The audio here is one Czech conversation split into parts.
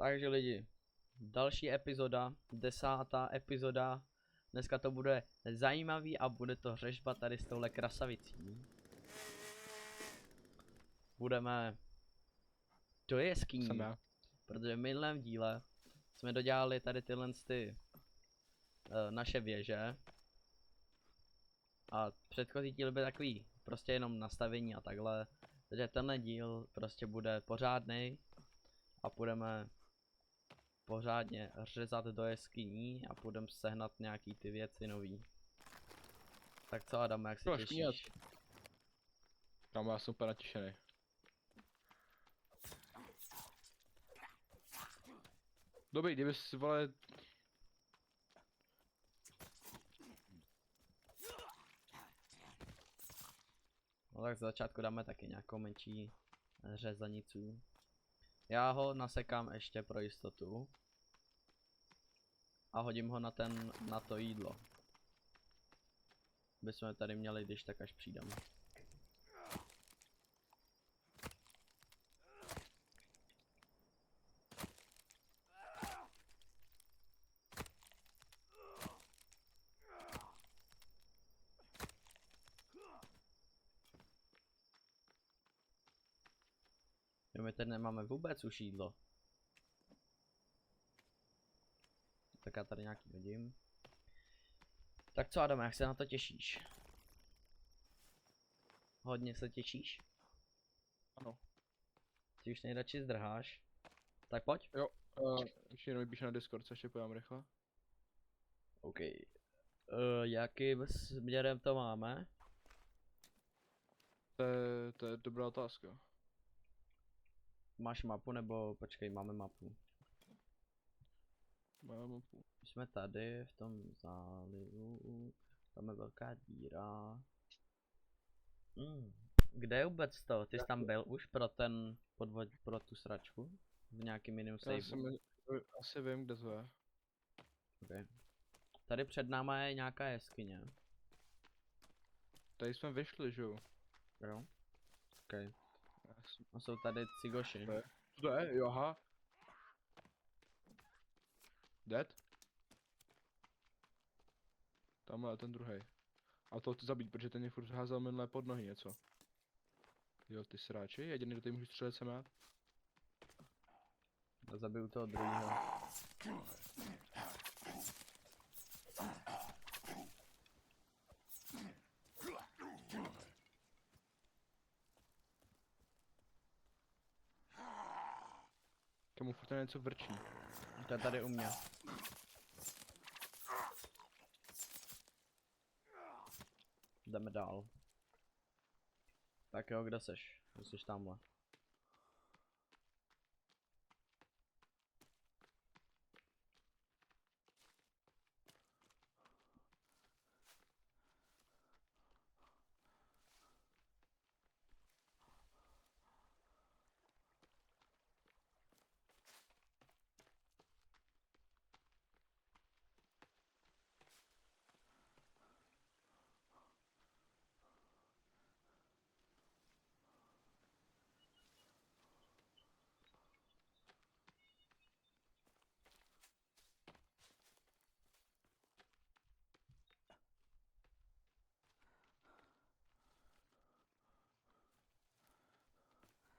Takže lidi, další epizoda, 10. epizoda. Dneska to bude zajímavý a bude to řežba tady s touhle krasavicí. Budeme do jeskyní, protože v minulém díle jsme dodělali tady tyhle naše věže. A předchozí díl byl takový prostě jenom nastavení a takhle. Takže tenhle díl prostě bude pořádný a budeme pořádně řezat do jeskyní a budeme sehnat nějaký ty věci nový. Tak co Adam, jak se těšíš? Kámo, já jsem úplně natěšený. Dobrý, kdyby si vole... No tak z začátku dáme taky nějakou menší řezanicu. Já ho nasekám ještě pro jistotu. A hodím ho na to jídlo. Bychom tady měli, když tak až přijdeme. Jo, my tady nemáme vůbec už jídlo. Tak já tady nějaký hodím. Tak co Adam, jak se na to těšíš? Hodně se těšíš? Ano. Ty už nejradši zdrháš. Tak pojď. Jo, ještě jenom vypíš na Discord, co ještě pojďme rychle. OK. Jakým směrem to máme? To je dobrá otázka. Máš mapu nebo počkej, máme mapu. Máme mapu. Jsme tady v tom zálivu. Tam je velká díra. Kde je vůbec to? Ty jsi tam byl už pro tu sračku? V nějakým jiném saveu? Asi vím, kde to je. Okay. Tady před náma je nějaká jeskyně. Tady jsme vyšli, že jo? Jo. OK. A jsou tady cigoši. Co to je? Jo, aha. Dead? Tamhle ten druhý. A to chci zabít, protože ten mě furt házel minulé pod nohy něco. Jo, ty sráči, jediný, kdo tady můžu střelit jsem já. Já zabiju toho druhého. Kamu furt něco vrčí. To je tady u mě. Jdeme dál. Tak jo, kde seš? Jsi tamhle.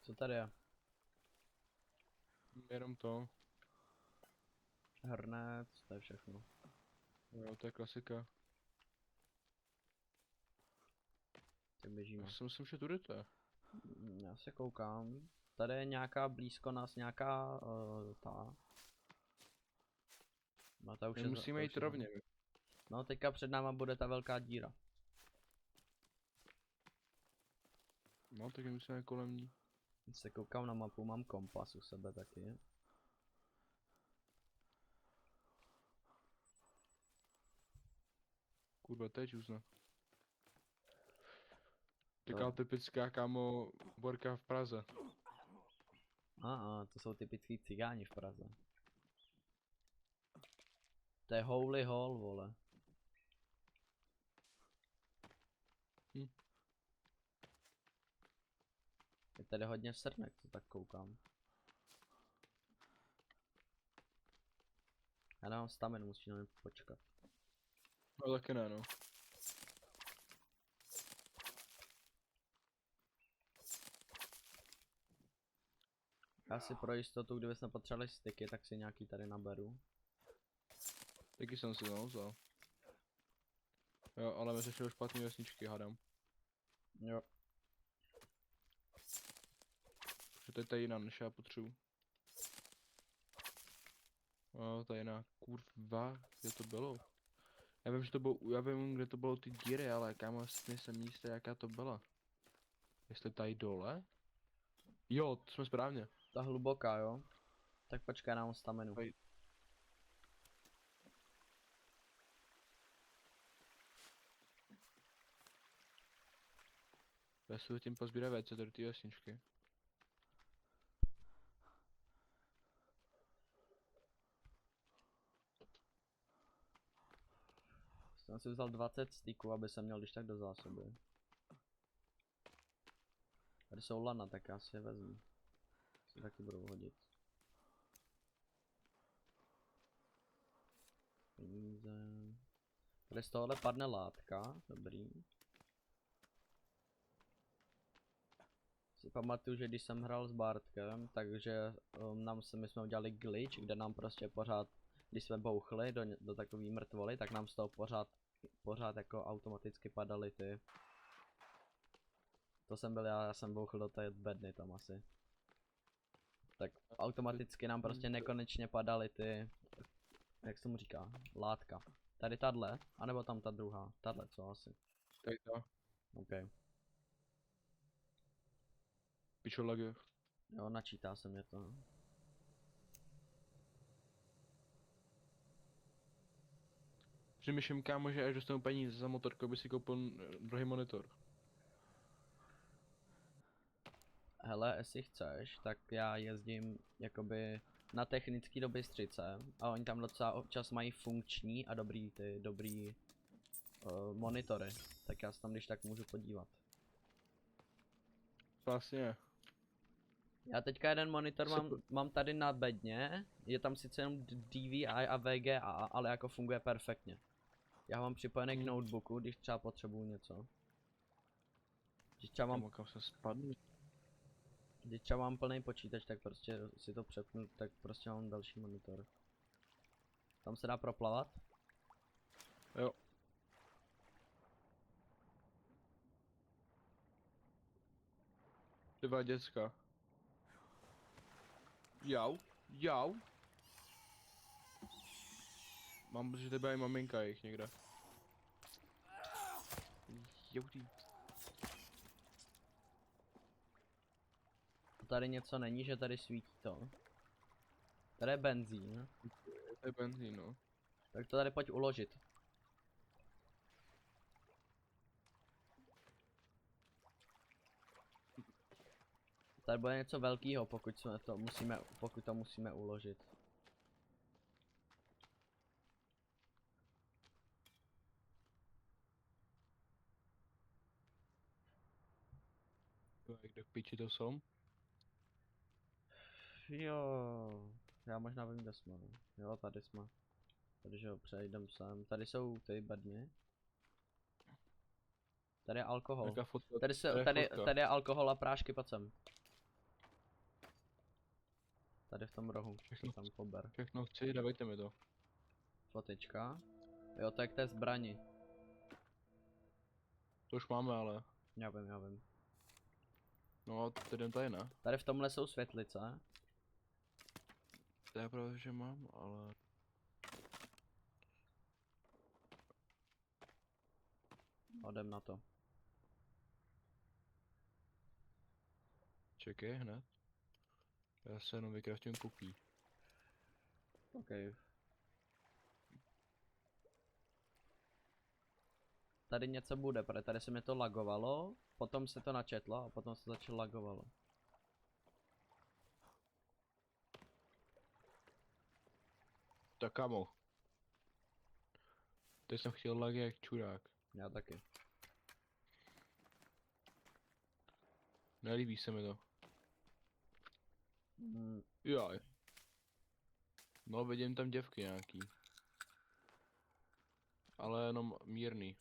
Co tady je? Jenom to. Hrnec, to je všechno. Jo, to je klasika. Tak běžíme. Já si myslím, že tudy to je. Já se koukám. Tady je nějaká blízko nás, nějaká ta. No ta už My je musíme jít rovně. No teďka před náma bude ta velká díra. No, tak musíme kolem ní. Se koukám na mapu, mám kompas u sebe taky. Kurva, to je čůzno. Taková typická, kámo, borka v Praze. To jsou typický cigáni v Praze. To je Holy Hall, vole. Je tady hodně srnek, co tak koukám. Já nemám staminu, musím na mě počkat. No taky ne, no. Já si pro jistotu, kdybychom potřebovali styky, tak si nějaký tady naberu. Taky jsem si to vzal. Jo, ale my jsme špatný vesničky, hádám. Jo. Protože to je ta jiná, než já potřebuji. No, ta jiná, kurva, kde to bylo? Já vím, že to bylo, já vím, kde to bylo ty díry, ale kámo, nejsem jistý, jaká to byla. Jestli tady dole? Jo, to jsme správně. Ta hluboká, jo? Tak počkej, já mám staminu. Tady. Já si tím pozbírám věci do té vesničky. Jsem si vzal 20 styků, aby jsem měl když tak do zásoby. Tady jsou lana, tak já si je vezmu. Si taky budou hodit. Peníze. Tady z tohohle padne látka, dobrý. Si pamatuju, že když jsem hrál s Bartkem, takže my jsme udělali glitch, kde nám prostě pořád, když jsme bouchli do takový mrtvoly, tak nám z toho pořád jako automaticky padaly ty. To jsem byl já jsem bouchl do té bedny tam asi. Tak automaticky nám prostě nekonečně padaly ty, jak se tomu říká, látka. Tady tahle, anebo tam ta druhá, tahle co asi. Tady to. OK. Pičo laguje. Jo, načítá se mě to. Přemýšlím, kámo, že až dostanu peníze za motorku, by si koupil druhý monitor. Hele, jestli chceš, tak já jezdím jakoby na technický do Bystřice a oni tam docela občas mají funkční a dobrý monitory, tak já se tam když tak můžu podívat. Vlastně. Já teďka jeden monitor mám tady na bedně, je tam sice jenom DVI a VGA, ale jako funguje perfektně. Já ho mám připojený k notebooku, když třeba potřebuju něco. Když třeba mám plný počítač, tak prostě si to přepnu, tak prostě mám další monitor. Tam se dá proplavat? Jo. Dva děcka. Jau. Jau. Mám pocit, že tebe je maminka jich někde. Jo, ty. Tady něco není, že tady svítí to. Tady je benzín. To je benzín, no. Tak to tady pojď uložit. Tady bude něco velkého, pokud to musíme uložit. Kde v piči to jsou? Jo, já možná vím, kde jsme. Jo, tady jsme. Takže jo, přejdem sem. Tady jsou ty bedny. Tady je alkohol. Jaká fotka? Tady je alkohol a prášky, pojď sem. Tady v tom rohu. Všechno. Tam pober. Všechno chci, dávejte mi to. Fotička. Jo, to je k té zbrani. To už máme, ale. Já vím. No, to jdem tady, ne? Tady v tomhle jsou světlice. To je pravda, že mám, ale. Jdem na to. Čekej hned. Já se jenom vykraftím kupí. OK. Tady něco bude, protože tady se mi to lagovalo, potom se to načetlo a potom se začalo lagovalo. Tak kamo. Teď jsem chtěl lag jak čurák. Já taky. Nelíbí se mi to. Mm, Jaj. No, vidím tam děvky nějaký. Ale jenom mírný.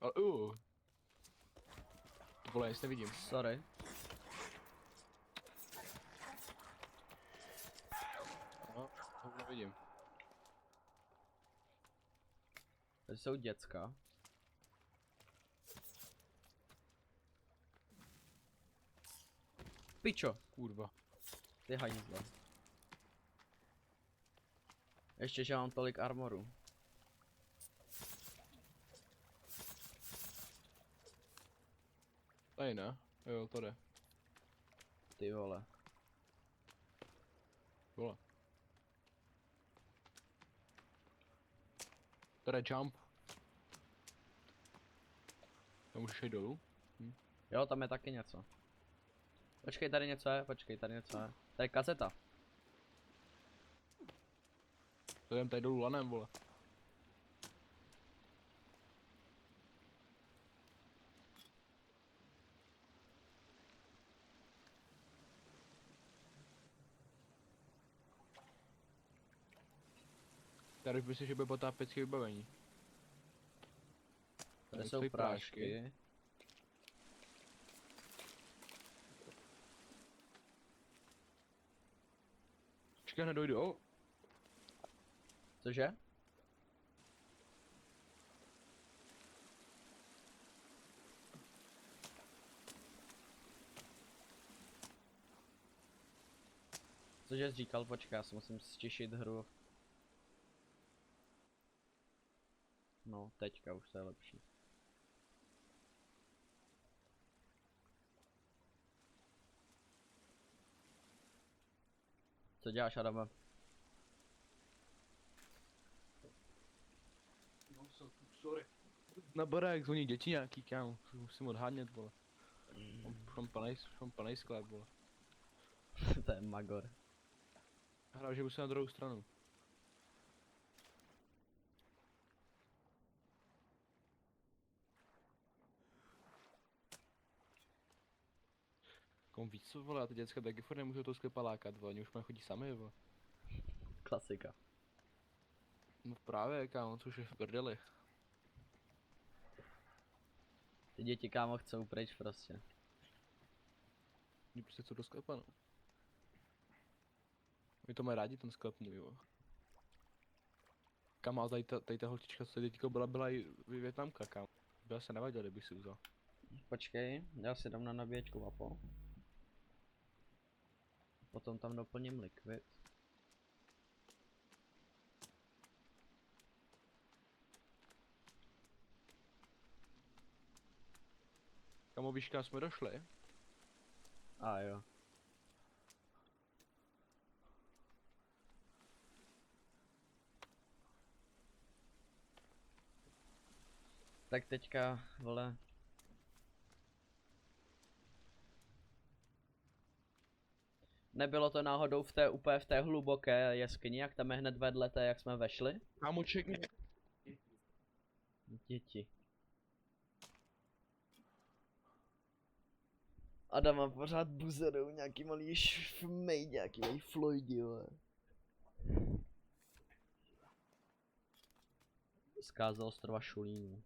Ale to vole, nic nevidím. Sorry. No, to nevidím. Tady jsou děcka. Pičo, Kurva. ty hajzle. Ještě, že mám tolik armoru. Tady ne? Jo, to jde. Ty vole. Vole. Tady je jump. Tam můžeš jít dolů? Jo, tam je taky něco. Počkej, tady něco je, počkej, tady něco je. Tady je kazeta. To jdem tady dolů lanem, vole. Tady už myslíš, že bude potápěcí vybavení. Tady stojí jsou prášky. Čekaj, nedojdu. Oh. Cože? Cože jsi říkal, počkej, já si musím stišit hru. No, teďka už to je lepší. Co děláš, Adame? No, sorry. Na barák zvoní děti nějaký, kámo. Musím odhánět, vole. Mám plnej sklep, vole. To je magor. Hrál, že musím na druhou stranu. Kom víc, co, vole, a ty děcka taky furt nemůžou toho sklepa lákat, vole. Oni už chodí sami, vole. Klasika. No právě, kámo, což je v prdeli. Ty děti, kámo, chcou pryč prostě. Oni prostě chcou do sklepa, no. Oni to mají rádi, ten sklep můj, vole. Kámo, a tady ta holčička, co tady teďko byla i Vietnamka, kámo. Byla se nevadila, kdybych si vzal. Počkej, já si dám na nabíječku vapo. Potom tam doplním likvid. Kámo, víš, kam jsme došli? A jo. Tak teďka, vole. Nebylo to náhodou v té úplně v té hluboké jeskyni, jak tam je hned vedle té, jak jsme vešli? Kámo, čekni. Děti. Adama pořád buzerou nějaký malý šmejďáky, malý Floydi, vole. Zkáza ostrova Šulínu.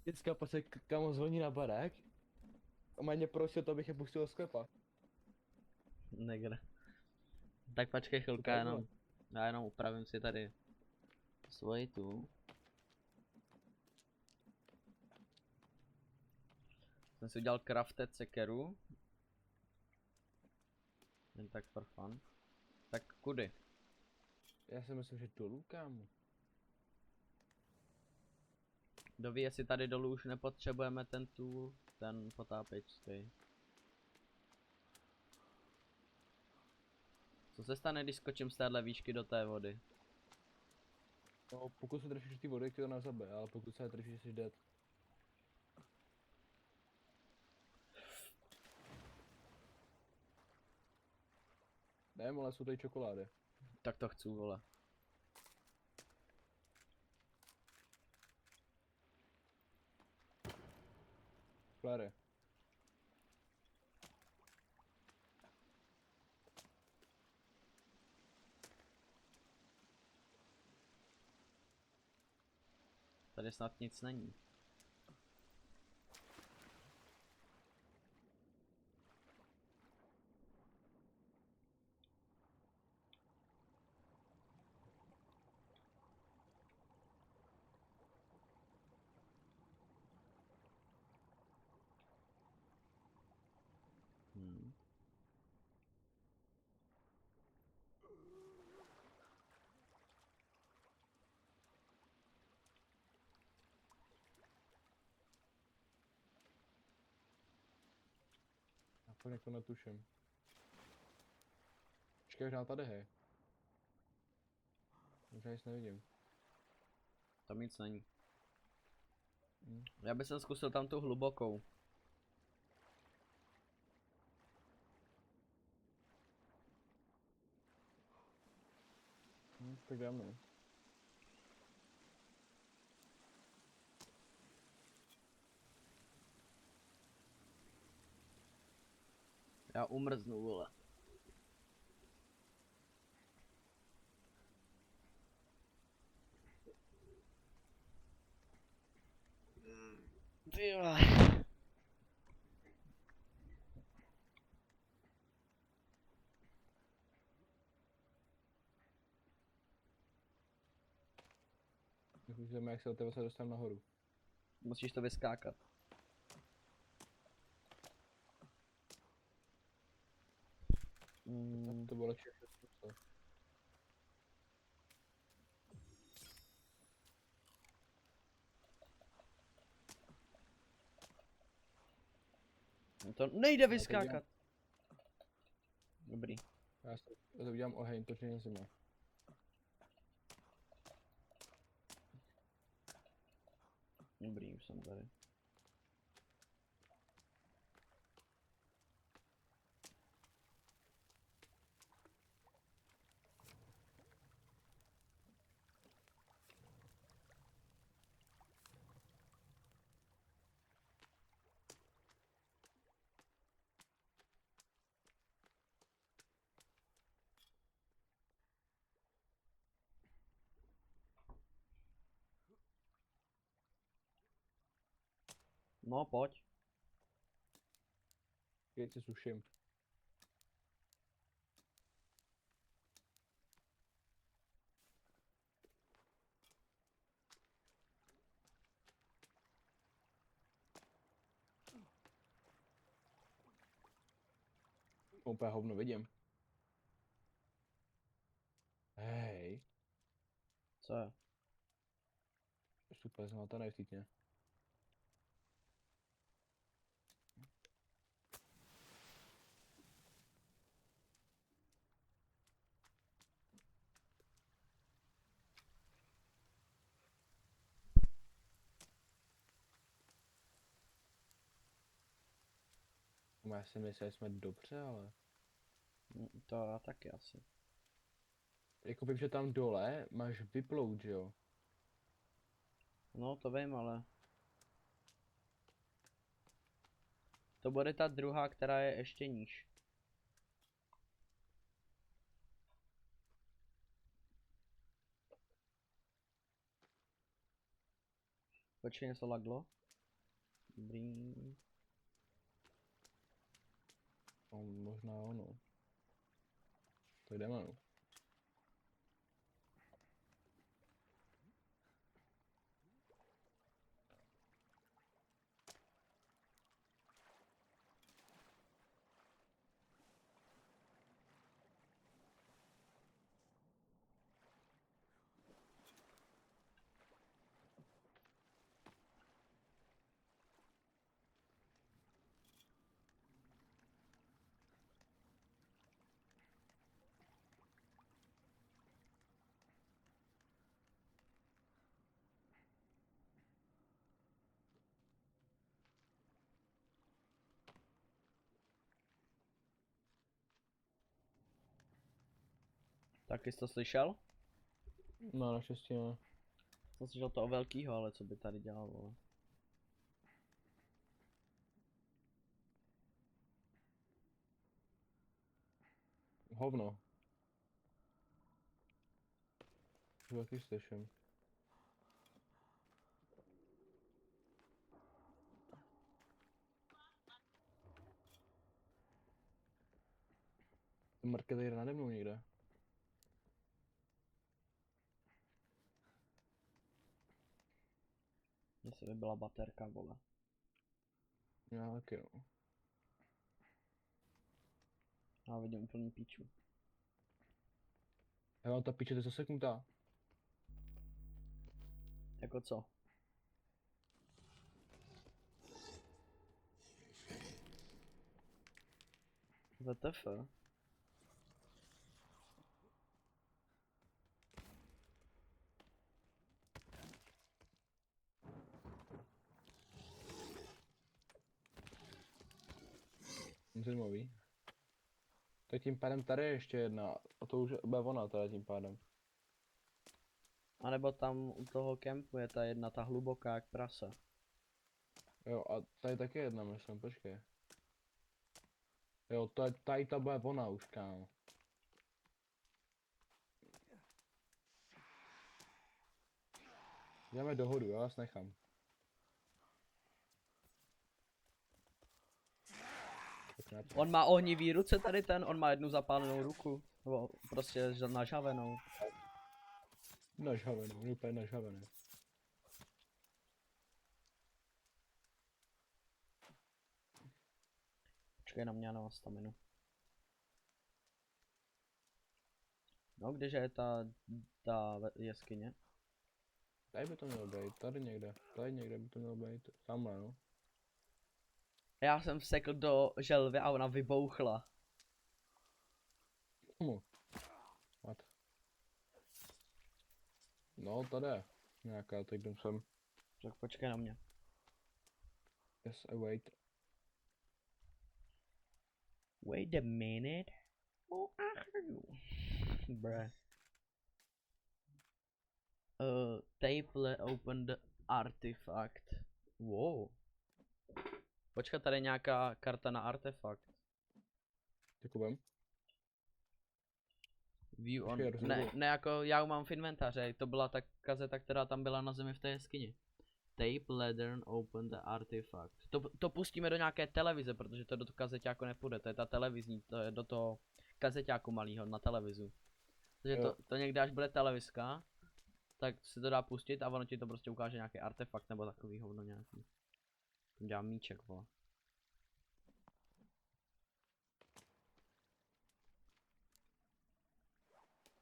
Děcka, pak se kámo zvoní na barák. A mě prosil to, abych je pustil do sklepa. Negra. Tak počkej chvilku, já jenom upravím si tady svoji tu. Jsem si udělal crafted sekeru. Jen tak for fun. Tak kudy? Já si myslím, že dolů, kámo. Doví, jestli tady dolů už nepotřebujeme ten tool, ten potápěčský. Co se stane, když skočím z téhle výšky do té vody? No, pokud se držíš ty vody, ty to nezabije, ale pokud se držíš, jsi dead. Nevím, ale jsou tady čokolády. Tak to chci, vole. Klare. Tady snad nic není. Hmm. Já fakt jako netuším. Počkej, možná tady, hej. Možná nic nevidím. Tam nic není. Hm. Já bych zkusil tam tu hlubokou. Tak dáme. Já umrznu, vole. Ty vole. Uvidíme, jak se od tebe se dostanu nahoru. Musíš to vyskákat. Tak to bylo lepší. To nejde teď vyskákat. Dobrý. Já to udělám oheň, to není zima. Dobrý, už jsem tady. No, pojď. Teď si suším. Úplně hovno vidím. Hej. Co je? Super, zmatený v týdně. Já si myslím, že jsme dobře, ale... To já taky asi. Jako vím, že tam dole máš vyplout, že jo? No, to vím, ale... To bude ta druhá, která je ještě níž. Počkej, něco laglo. Dobrý. No, možná ono. To jdeme, no. Taky jsi to slyšel? No, naštěstí ne. Jsem slyšel toho velkýho, ale co by tady dělal, vole. Hovno. To taky slyším. Market jde nade mnou někde. Mně se vybila baterka, vole. Já taky no. Já vidím úplný píču. Já mám ta piče, to je zaseknutá. Jako co? VTF? Zajímavý. Tak tím pádem tady je ještě jedna. A to už bude ona teda tím pádem. A nebo tam u toho kempu je ta jedna, ta hluboká jak prasa. Jo, a tady taky jedna, myslím, počkej. Jo, tady ta bude ona už, kámo. Jdeme dohodu, já vás nechám. Tak ne, On má ohnivý ruce tady ten, on má jednu zapálenou ruku. Nebo prostě nažavenou. nažhavený, úplně nažhavený. Počkej na mě, já nemám staminu. No, kdeže je ta jeskyně? Tady by to mělo být, tady někde by to mělo být, tamhle no. Já jsem vsekl do želvy a ona vybouchla. What? No, tady je nějaká, tak jdem sem. Tak počkej na mě. Yes, I wait. Wait a minute. Oh, I heard you. Bruh. Tape open the artifact. Wow. Počkat, tady je nějaká karta na artefakt. Děkujem. View on. Počkej, Ne, jako já ji mám v inventáři, to byla ta kazeta, která tam byla na zemi v té jeskyni. Tape lettern open the artifact. To pustíme do nějaké televize, protože to do toho kazeťáku nepůjde, to je ta televizní, to je do toho kazeťáku malýho na televizu. Takže to někde až bude televizka, tak si to dá pustit a ono ti to prostě ukáže nějaký artefakt nebo takový hovno nějaký. Tam dělám míček, vole.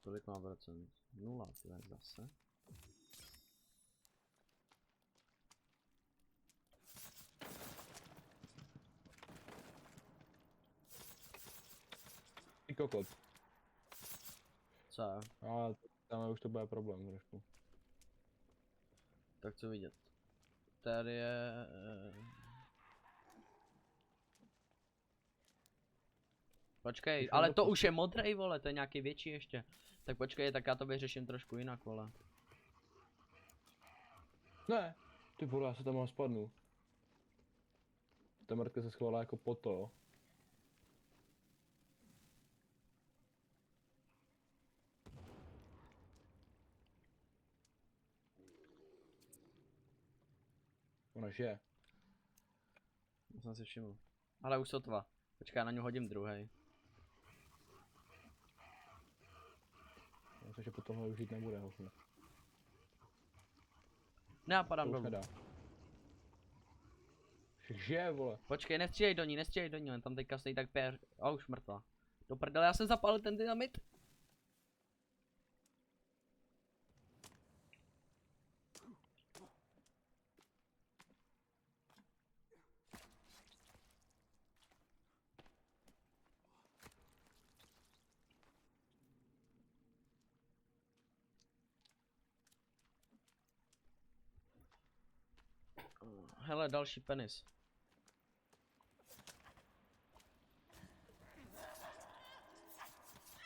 Kolik má procent? 0, tyhle zase. Ty kokot. Co je? A tam už to bude problém trošku. Tak co vidět? Tady je... Počkej, ale to už je modrej, vole, to je nějaký větší ještě. Tak počkej, tak já to vyřeším trošku jinak, vole. Ne, ty vole, já se tam mám spadnu. Ta mrtka se schovala jako po to. Ona žije. To jsem si všiml. Ale už sotva. Počkej, já na něj hodím druhý. Já myslím, že po tohle už jít nebude, hovno. Ne, já padám To už dolů. nedá. Však žije, vole. Počkej, nestřílej do ní, jen tam teďka stojí tak pér. A už mrtvá. Do prdele, já jsem zapálil ten dynamit. Hele, další penis.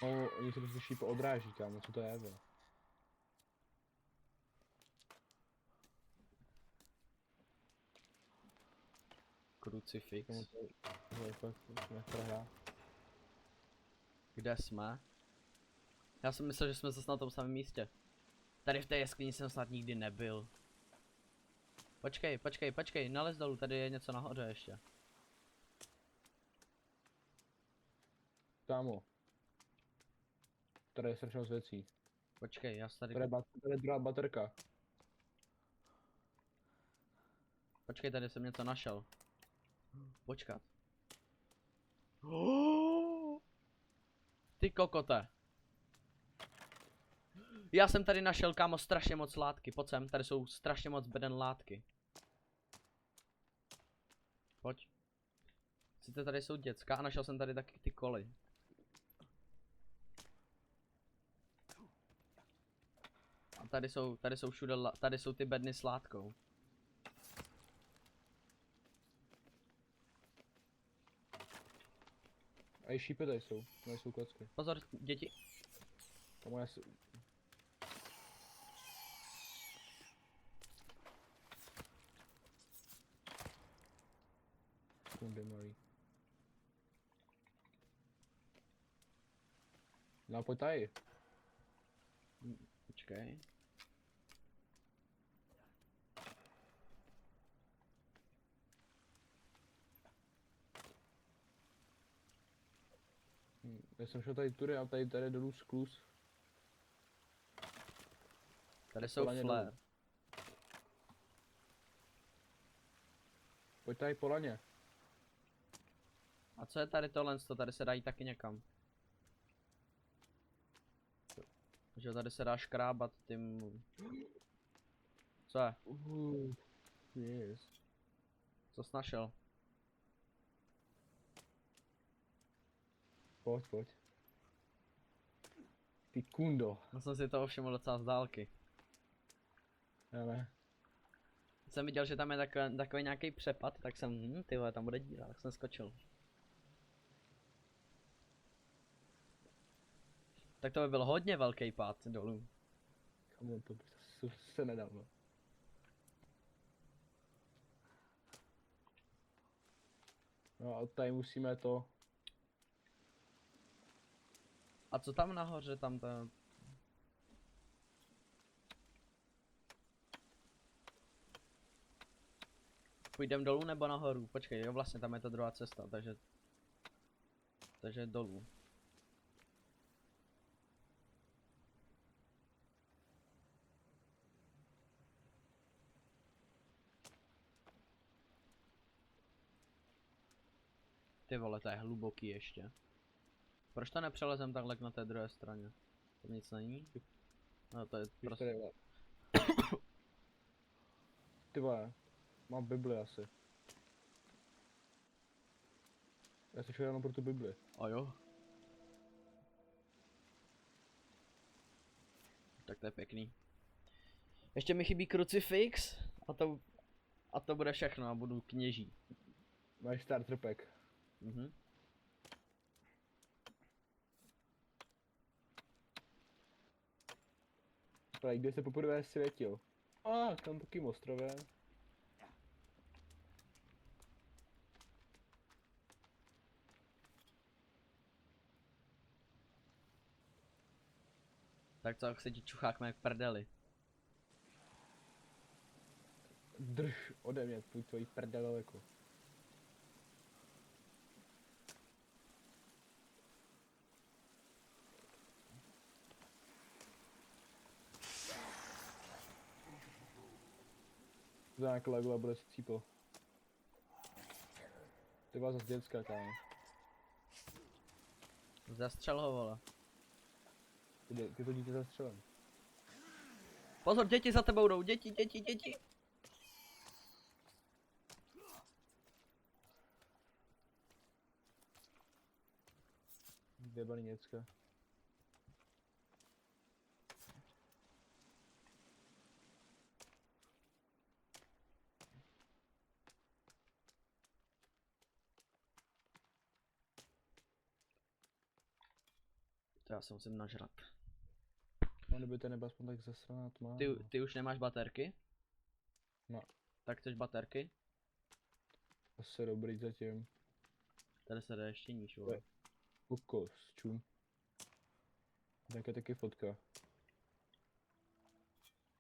No, oni se prostě šíp odráží, kámo, co to je, vole? Krucifix. Kámo, to je fakt, nechce hrát. Kde jsme? Já jsem myslel, že jsme zase na tom samém místě. Tady v té jeskyni jsem snad nikdy nebyl. Počkej, nalez dolů, tady je něco nahoře ještě. Kámo. Tady je strašně moc věcí. Počkej, já se tady... Tady je druhá baterka. Počkej, tady jsem něco našel. Počkat. Ty kokote. Já jsem tady našel, kámo, strašně moc látky. Pojď sem, tady jsou strašně moc beden látky. Pojď. Sice tady jsou děcka a našel jsem tady taky ty koly. A tady jsou všude, tady jsou ty bedny s látkou. A i šípy tady jsou kocky. Pozor, děti. Kámo, já si... Kundy malý. No pojď tady. Počkej. Já jsem šel tady tudy a tady dolů skluz. Tady jsou Polaně flare. dolů. Pojď tady po laně. A co je tady tohle? Tady se dají taky někam. Že tady se dá škrábat tím... Co je? Yes. Co jsi našel? Pojď. Ty kundo. Já jsem si to všiml docela z dálky. Já ne. Jsem viděl, že tam je takový nějaký přepad, tak jsem, ty vole, tam bude díra, tak jsem skočil. Tak to by byl hodně velký pád dolů. Kamu, to by se nedalo. No a tady musíme to... A co tam nahoře, tam to... Půjdem dolů nebo nahoru? Počkej, jo, vlastně tam je ta druhá cesta, takže... Takže dolů. Ty vole, to je hluboký ještě. Proč to nepřelezem takhle na té druhé straně? Tam nic není? No to je prostě... Ty vole, mám Bibli asi. Já si šel jenom pro tu Bibli. A jo. Tak to je pěkný. Ještě mi chybí krucifix a to bude všechno a budu kněží. Máš starter pack. Mhm. Tady, kde se poprvé světil. A tam taky ostrově. Tak co, jak se ti čuchákme jak prdeli. Drž ode mě tvůj tvojí prdel jako. Za nějak lagula bude si cípl. Ty vás zase dětská, kámo. Zastřel ho, vole. Ty to dítě zastřelem. Pozor, děti za tebou jdou, děti. Vyjebaný děcka. To já se musím nažrat. No, kdyby to nebyl aspoň tak zasraná tma. Ty už nemáš baterky? No. Tak chceš baterky? Asi dobrý zatím. Tady se jde ještě níž, vole. Kokos, čum. Tak je taky fotka.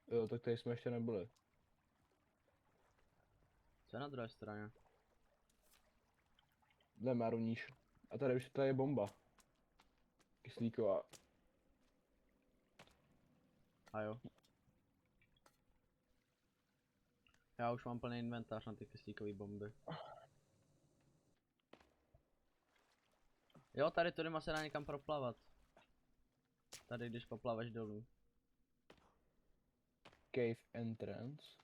Jo, tak tady jsme ještě nebyli. Co je na druhé straně? Jdeme rovníž. A tady už tady je bomba. Kyslíková. A jo. Já už mám plný inventář na ty kyslíkové bomby. Jo, tady tudy se dá někam proplavat. Tady, když poplaveš dolů. Cave entrance.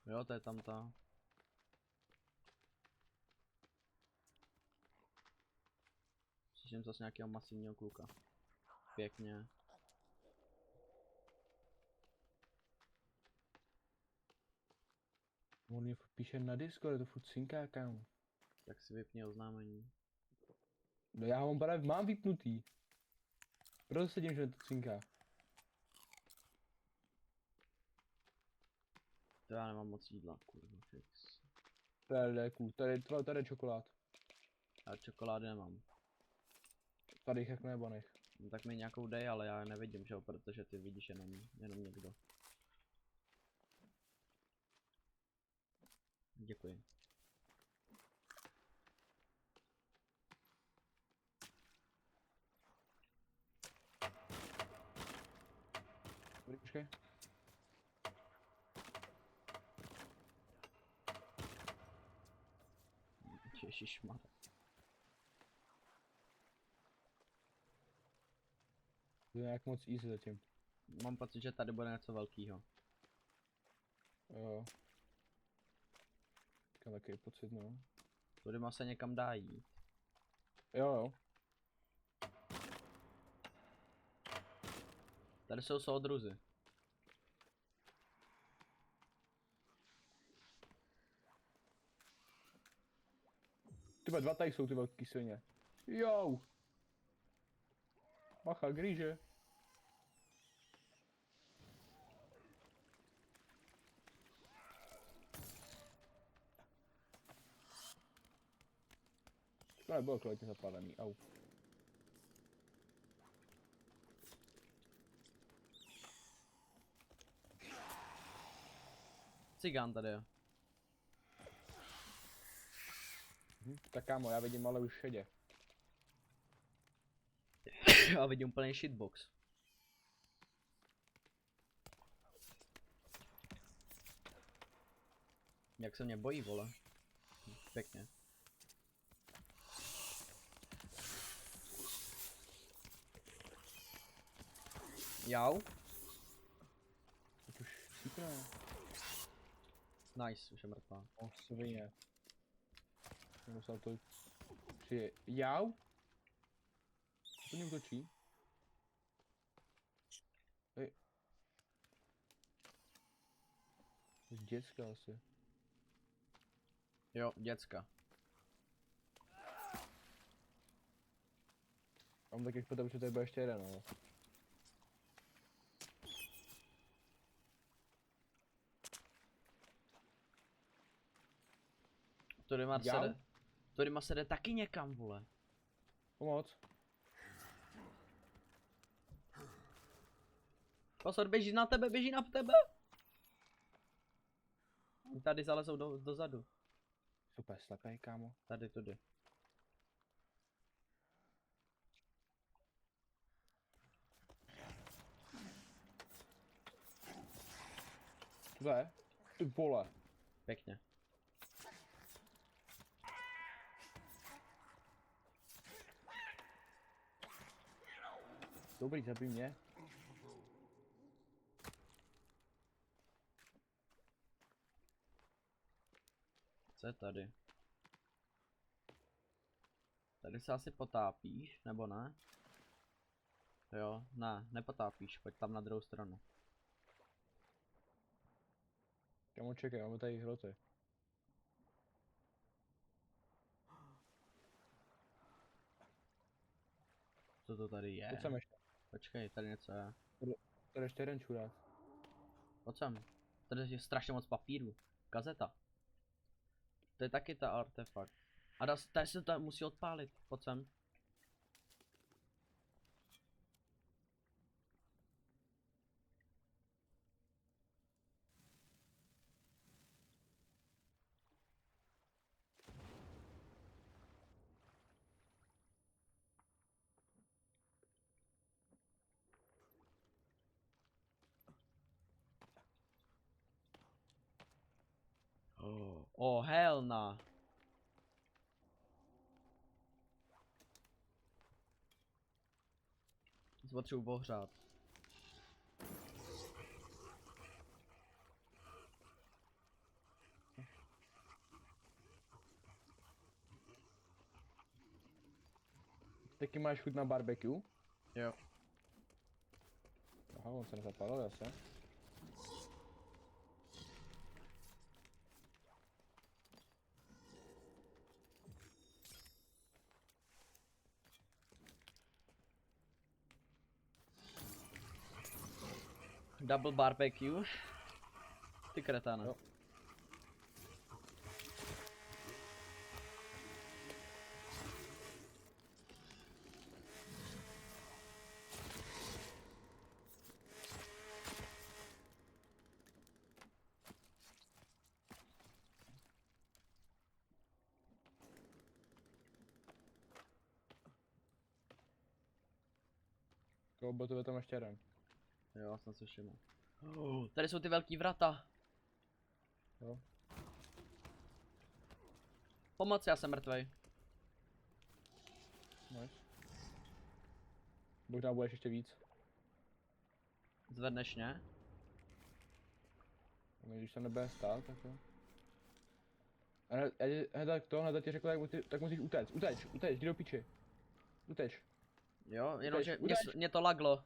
Jo, to je tam ta. Slyším zase nějakého masivního kluka. Pěkně. On mě píše na Discord, to furt cinká, kámo. Tak si vypni oznámení. No já ho mám právě mám vypnutý. Proto sedím, že to cinká. To já nemám moc jídla, kurva, fix. Tady léku, tady je čokolád. Já čokolády nemám. Tady jich jak nebo nech. No, tak mi nějakou dej, ale já je nevidím, že jo, protože ty vidíš jenom někdo. Děkuji. Počkej. Ježišmar. To je nějak moc easy zatím. Mám pocit, že tady bude něco velkýho. Jo. Mám takový pocit, no. Tudy se někam dá jít. Jo. Tady jsou soudruzy. Tyba dva tady jsou ty velký svině. Jo. Bacha, gríže. To nebylo kvalitně zapálený, au. Cigán tady je. Tak kámo, já vidím ale už šedě. A vidím úplný shitbox. Jak se mě bojí, vole. Pěkně. Jau. Teď už síkne. Nice, už je mrtvá. O, svině. Musel to přije... Jau? To mě útočí. Hej. Děcka asi. Jo, děcka. Mám taky špatně, protože tady bude ještě jeden, no. Jau? Tudyma se jde taky někam, vole. Pomoc. Pozor, běží na tebe, běží na tebe! Tady zalezou dozadu. Super slepej, kámo. Tady, tudy. Tuhle? Ty vole. Pěkně. Dobrý, zabij mě. Co je tady? Tady se asi potápíš, nebo ne? Jo, ne, nepotápíš, pojď tam na druhou stranu. Kámo, čekaj, máme tady hroty. Co to tady je? Pojď sem ještě. Počkej, tady něco je. Tady ještě jeden čurák. Pojď sem. Tady je strašně moc papíru. Kazeta. To je taky ta artefakt. A tady se to musí odpálit. Pojď sem. Oh, hell nah. Potřebuji ohřát. Taky máš chuť na barbecue? Jo. Aha, on se nezapálil, jasně. Double barbecue. Ty kretáne. Jo. Byl to tam ještě jeden. Jo, jsem si všiml. Tady jsou ty velký vrata. Jo. Pomoc, já jsem mrtvej. Nice. Možná budeš ještě víc. Zvedneš mě? No, když se nebude stát, tak jo. A hned ti řekl, tak musíš utéct. Uteč, jdi do piči. Uteč. Jo, jenomže Uteč. mě to laglo.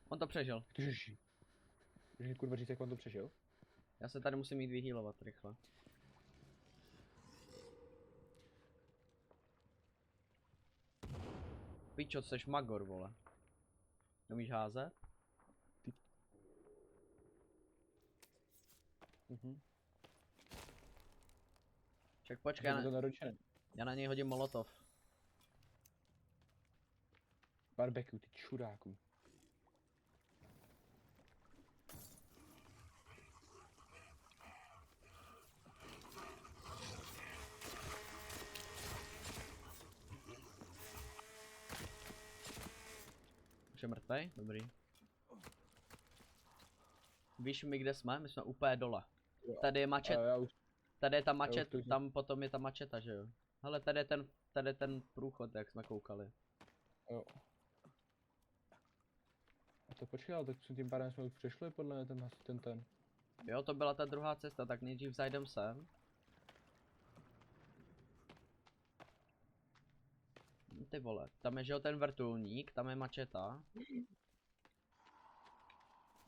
On to přežil. Ježiši. Můžeš mi kurva říct, jak on to přežil? Já se tady musím jít vyhýlovat rychle. Pičo, jsi magor, vole. Umíš házet? Ček, počkej, já na něj hodím molotov. Barbecue, ty čuráku. Už je mrtvej? Dobrý. Víš mi, kde jsme? My jsme úplně dole. Tady je mačet. Tady je ta mačet, tam potom je ta mačeta, že jo? Hele, tady je ten průchod, jak jsme koukali. Jo. A to počkej, ale tak tím pádem jsme už přešli podle ten. Jo, to byla ta druhá cesta, tak nejdřív zajdem sem. Ty vole, tam je, že jo, ten vrtulník, tam je mačeta.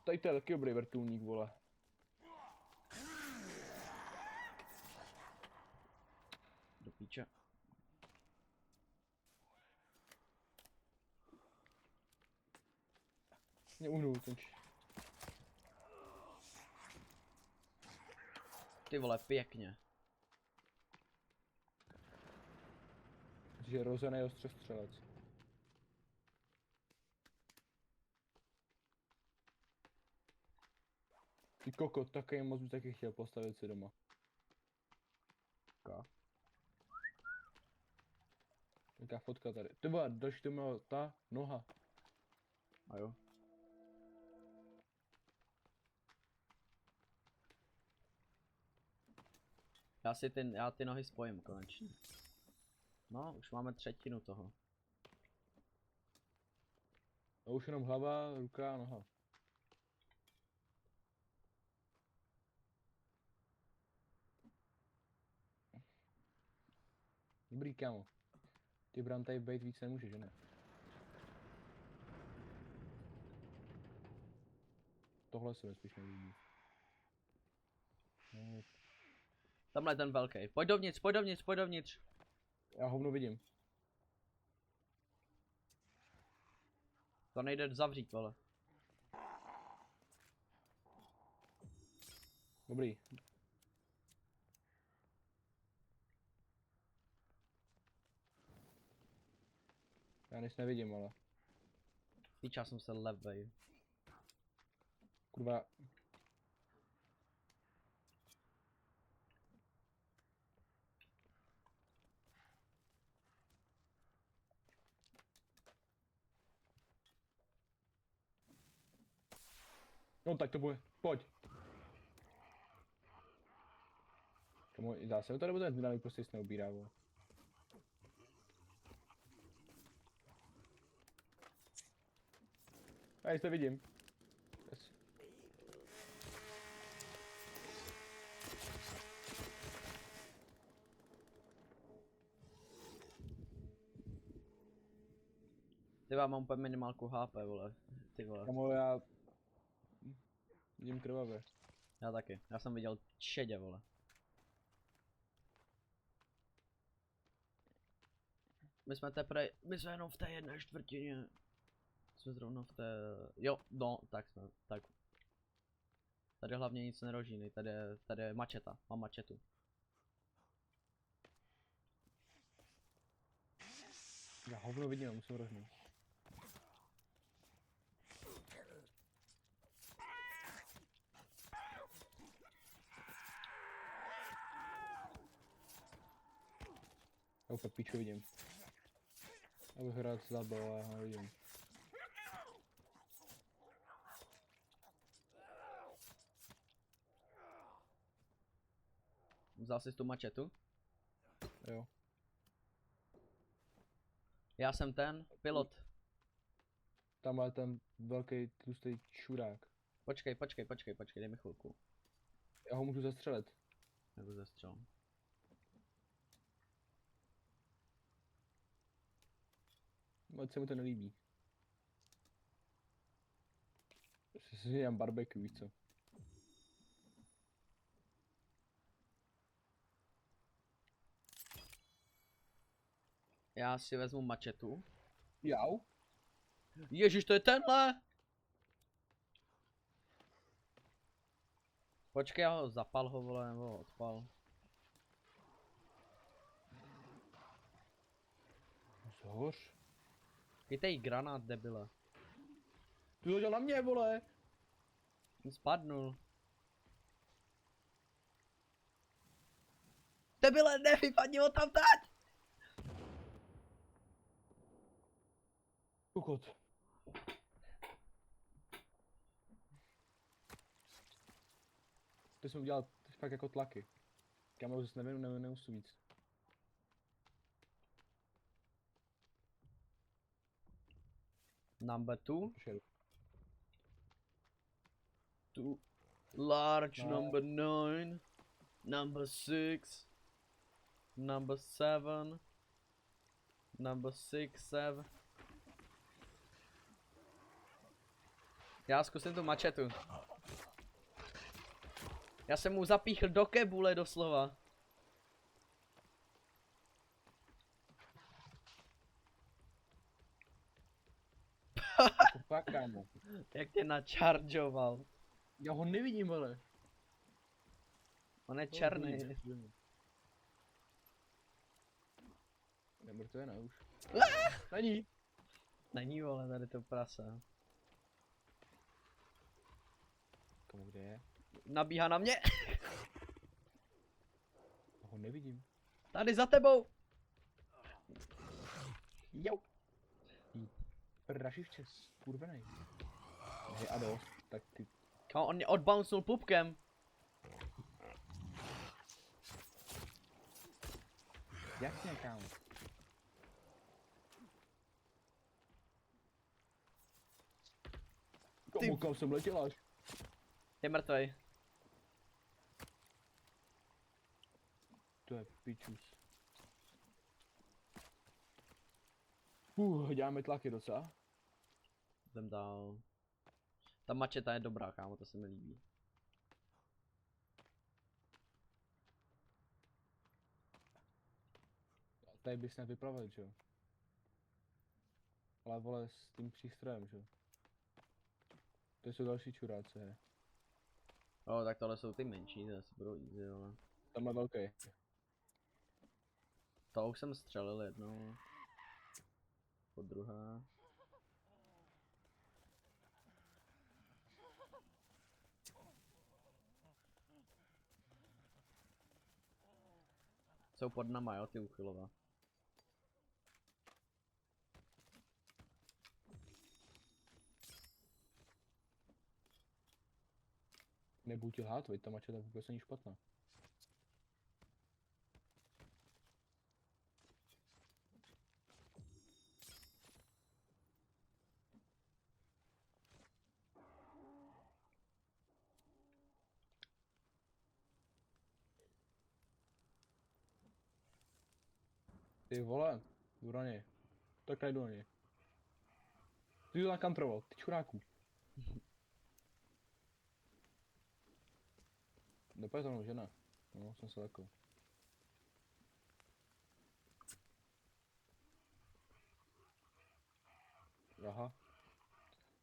Tady to je taky dobrý vrtulník, vole. Do píče. Mě uhnul ten Ty vole, pěkně. že rozený ostřestřelec. Ty kokot, takový moc bych taky chtěl postavit si doma. Jaká fotka tady. Ty vole, další to měla ta noha. A jo. Já ty nohy spojím konečně. No, už máme třetinu toho. A už jenom hlava, ruka a noha. Dobrý, kámo. Ty Bran tady bejt víc nemůže, že ne? tohle se mi spíš nelíbí. No, Tamhle je ten velký. Pojď dovnitř, pojď dovnitř, pojď dovnitř. já hovno vidím. To nejde zavřít, vole. Dobrý. Já nic nevidím, ale. Píča jsem se levej. Kurva. No tak to bude. Pojď. Tomu zase to nebo ten dynamik prostě se neubírá, vole. Já nic nevidím. Yes. Ty vám mám úplně minimálku HP, vole. Ty vole. Kamo, já vidím krvavě. Já taky. Já jsem viděl šedě, vole. My jsme jenom v té 1/4. Jsme zrovna v té... Jo, no, tak jsme, tak. Tady hlavně nic nerožínej, tady je mačeta, mám mačetu. Já hovno vidím, já musím rožnout. Já úplně piču vidím. Já bych rád zabil, ale já ho nevidím. Vzal jsi tu mačetu? Jo. Já jsem ten pilot. Tam je ten velký tlustý čurák. Počkej, dej mi chvilku. Já ho můžu zastřelit. Nebo zestřel. Ať se mu to nelíbí. Si dělám barbecue, víš co? Já si vezmu mačetu. Jau? Ježíš, to je tenhle! Počkej, já ho zapal ho, vole, nebo ho odpal. Zhoř. Chytej granát, debile. Ty to dělal na mě, vole! On spadnul. Debile, nevypadni ho tam teď! Kukot. Ty jsem udělal fakt jako tlaky. Kameru zase nevím, nemusím víc. Number 2. Počkej. Large No. number 9. Number 6. Number 7. Number 6, 7. Já zkusím tu mačetu. Já jsem mu zapíchl do kebule doslova. Jako fakt, kámo. Jak tě načaržoval. Já ho nevidím, ale. On je černý. Nemrtvé, ne už. Není. Není, vole, tady to prase. Komu kde je? Nabíhá na mě. Já ho nevidím. Tady za tebou. Jo. Prašivče, skurvenej. Hej, a dost, tak ty. Kámo, on mě odbouncnul pupkem. Jasně, kámo. Komu kam jsem letěl až? Je mrtvej. To je pičus. Děláme tlaky docela. Jdem dál. Ta mačeta je dobrá, kámo, to se mi líbí. Tady bys nevypravil, že jo? Ale vole s tím přístrojem, že jo? To jsou další čuráci, he. Jo, tak tohle jsou ty menší, to asi budou easy, ale. Tamhle velký. To už jsem střelil jednou. Po druhé. Jsou pod náma, jo, ty uchylova. Nebudu ti lhát, veď ta mačeta vůbec není špatná. Ty vole, jdu na něj. Tak najdu na něj. Ty jdu nakantroval, ty čuráku. Dopadne to mnou žena. No, jsem se lekl. Aha.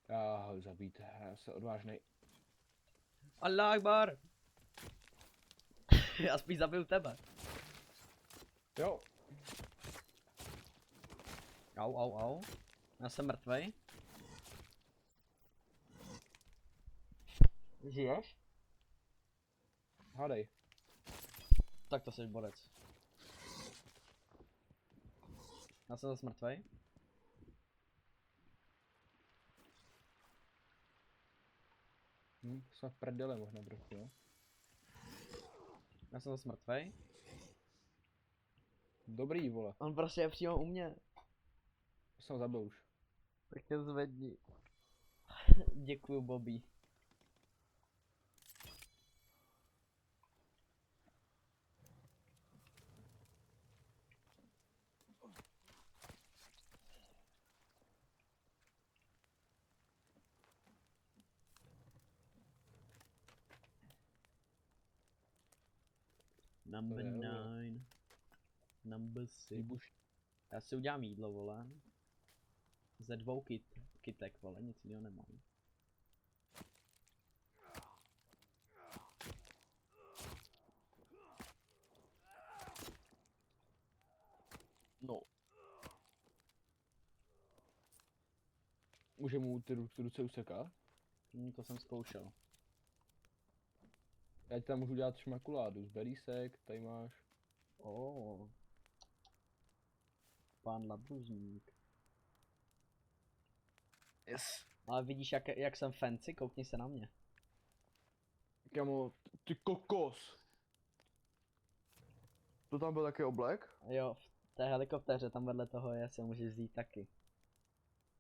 Já ho zabít, já jsem odvážnej. Allah Akbar! Já spíš zabil tebe. Jo, Au. Já jsem mrtvej. Žiješ? hádej. Tak to jsi borec. Já jsem zase mrtvej. Jsme v prdele možná trochu, jo. Já jsem zase mrtvej. Dobrý, vole. On prostě je přímo u mě. Jsem ho zabil už. Tak tě zvedni. Děkuju, Bobby. Number To je, vole. 9. Number 6. Výbuš. Já si udělám jídlo, vole. Ze 2 kytek, vole, nic jiného nemám. No. Může mu ty ruce usekat? To jsem zkoušel. Já ti tam můžu dělat šmakuládu z berísek, tady máš. Oh. Pán labuzník. Yes. Ale vidíš, jak jsem fancy? Koukni se na mě. Kamo, ty kokos. To tam byl taky oblek? Jo, v té helikoptéře tam vedle toho je, se můžeš vzít taky.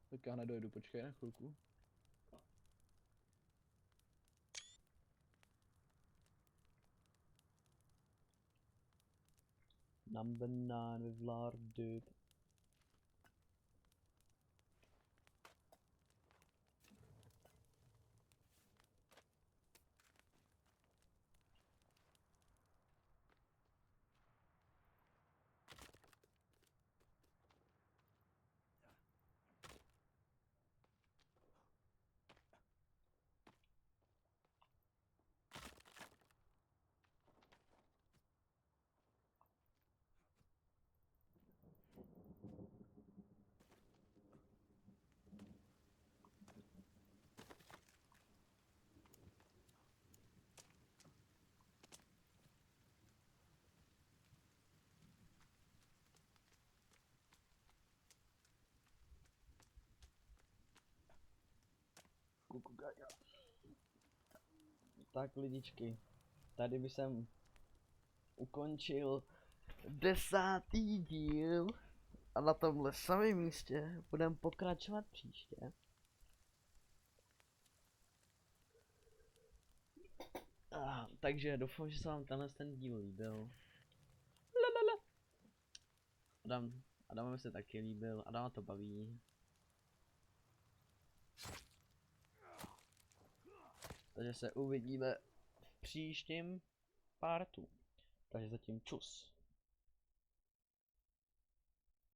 Tak já nedojdu, počkej na chvilku. Number 9 with Lard, dude. Tak lidičky, tady by jsem ukončil 10. díl a na tomhle samém místě budeme pokračovat příště. Takže doufám, že se vám ten díl líbil. Adam mi se taky líbil, Adama to baví. Takže se uvidíme v příštím partu. Takže zatím čus.